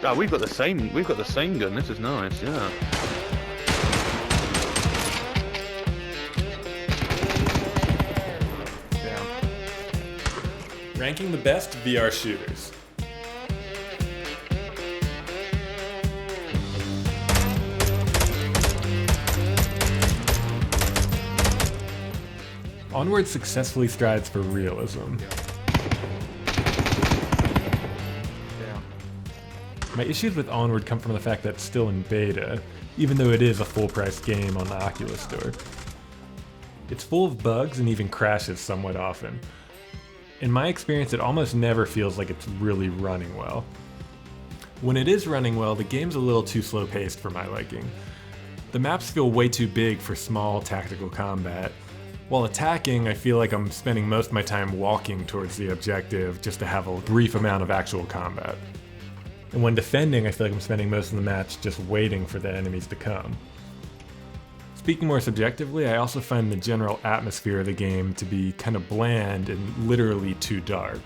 Oh, we've got the same. We've got the same gun. This is nice. Yeah. Ranking the best VR shooters. Onward successfully strives for realism. My issues with Onward come from the fact that it's still in beta, even though it is a full-price game on the Oculus Store. It's full of bugs and even crashes somewhat often. In my experience, it almost never feels like it's really running well. When it is running well, the game's a little too slow-paced for my liking. The maps feel way too big for small tactical combat. While attacking, I feel like I'm spending most of my time walking towards the objective just to have a brief amount of actual combat. And when defending, I feel like I'm spending most of the match just waiting for the enemies to come. Speaking more subjectively, I also find the general atmosphere of the game to be kind of bland and literally too dark.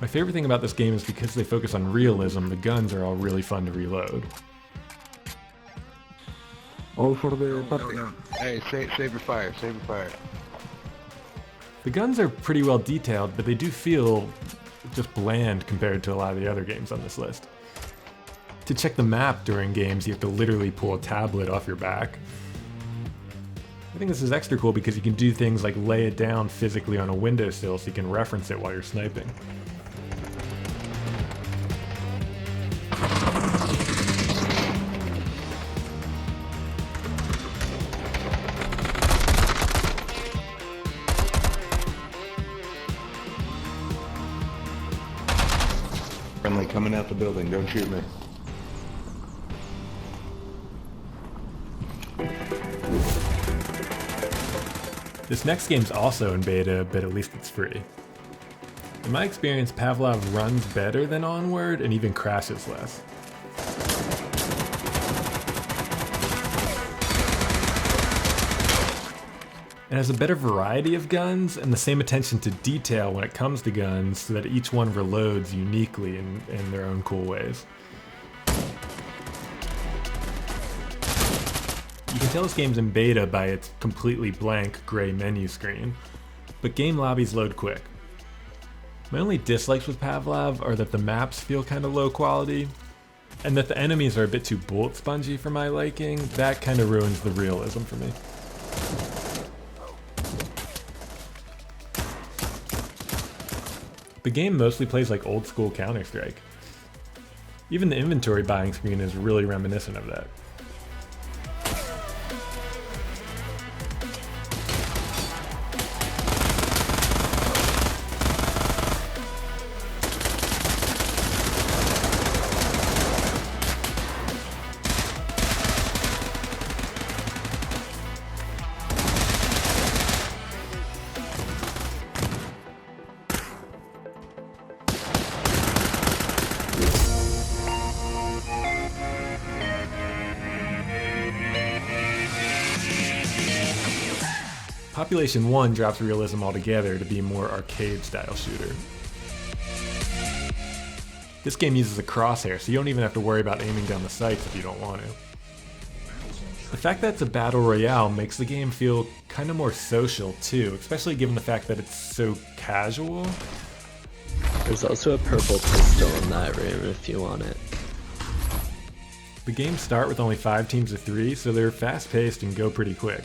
My favorite thing about this game is because they focus on realism, the guns are all really fun to reload. All for the party. No. Hey, save your fire, save your fire. The guns are pretty well detailed, but they do feel just bland compared to a lot of the other games on this list. To check the map during games, you have to literally pull a tablet off your back. I think this is extra cool because you can do things like lay it down physically on a windowsill so you can reference it while you're sniping. Friendly coming out the building, don't shoot me. This next game's also in beta, but at least it's free. In my experience, Pavlov runs better than Onward and even crashes less. It has a better variety of guns and the same attention to detail when it comes to guns so that each one reloads uniquely in their own cool ways. You can tell this game's in beta by its completely blank gray menu screen, but game lobbies load quick. My only dislikes with Pavlov are that the maps feel kind of low quality, and that the enemies are a bit too bullet spongy for my liking. That kind of ruins the realism for me. The game mostly plays like old school Counter-Strike. Even the inventory buying screen is really reminiscent of that. Population 1 drops realism altogether to be a more arcade-style shooter. This game uses a crosshair, so you don't even have to worry about aiming down the sights if you don't want to. The fact that it's a battle royale makes the game feel kind of more social too, especially given the fact that it's so casual. There's also a purple pistol in that room if you want it. The games start with only 5 teams of 3, so they're fast-paced and go pretty quick.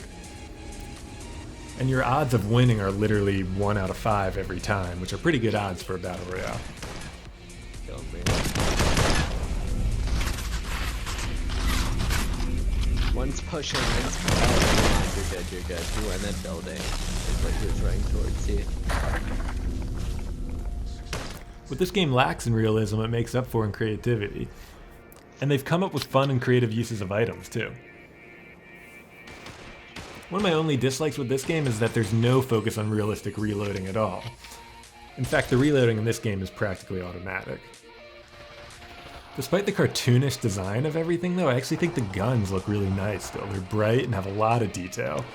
And your odds of winning are literally 1 out of 5 every time, which are pretty good odds for a battle royale. One's pushing, one's pushing. You're good. You were in that building. It's like he was running towards you. What this game lacks in realism, it makes up for in creativity. And they've come up with fun and creative uses of items, too. One of my only dislikes with this game is that there's no focus on realistic reloading at all. In fact, the reloading in this game is practically automatic. Despite the cartoonish design of everything though, I actually think the guns look really nice still. They're bright and have a lot of detail.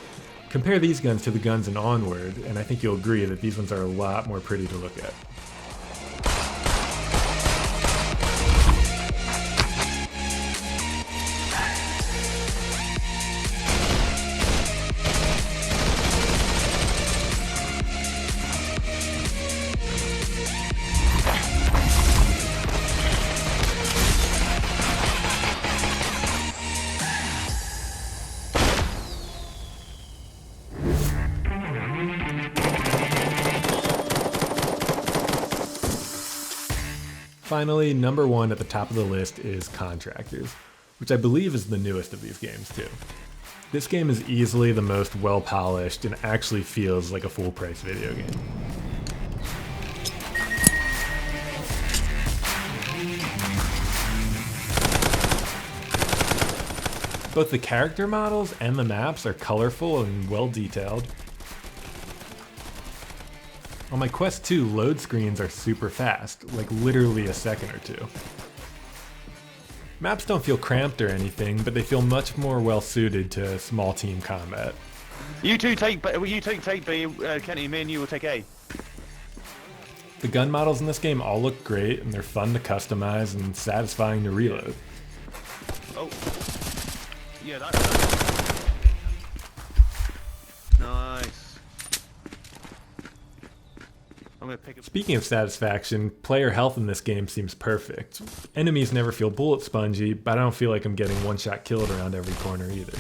Compare these guns to the guns in Onward, and I think you'll agree that these ones are a lot more pretty to look at. finally, number 1 at the top of the list is Contractors, which I believe is the newest of these games too. This game is easily the most well-polished and actually feels like a full-price video game. Both the character models and the maps are colorful and well-detailed. On my Quest 2, load screens are super fast, like literally a second or two. Maps don't feel cramped or anything, but they feel much more well-suited to small team combat. You two take B, Kenny, me and you will take A. The gun models in this game all look great, and they're fun to customize and satisfying to reload. Oh. Yeah, that's nice. I'm gonna pick up. Speaking of satisfaction, player health in this game seems perfect. Enemies never feel bullet spongy, but I don't feel like I'm getting one-shot killed around every corner either.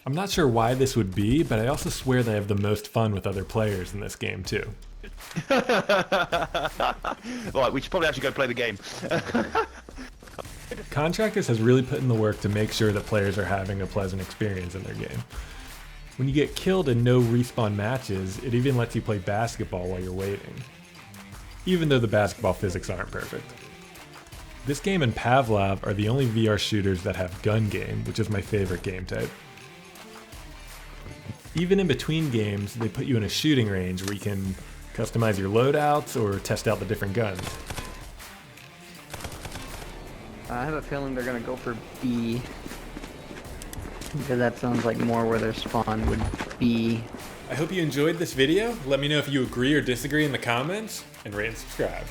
I'm not sure why this would be, but I also swear that I have the most fun with other players in this game too. Right, we should probably actually go play the game. Contractors has really put in the work to make sure that players are having a pleasant experience in their game. When you get killed in no respawn matches, it even lets you play basketball while you're waiting, even though the basketball physics aren't perfect. This game and Pavlov are the only VR shooters that have gun game, which is my favorite game type. Even in between games, they put you in a shooting range where you can customize your loadouts or test out the different guns. I have a feeling they're gonna go for B. Because that sounds like more where their spawn would be. I hope you enjoyed this video. Let me know if you agree or disagree in the comments, and rate and subscribe.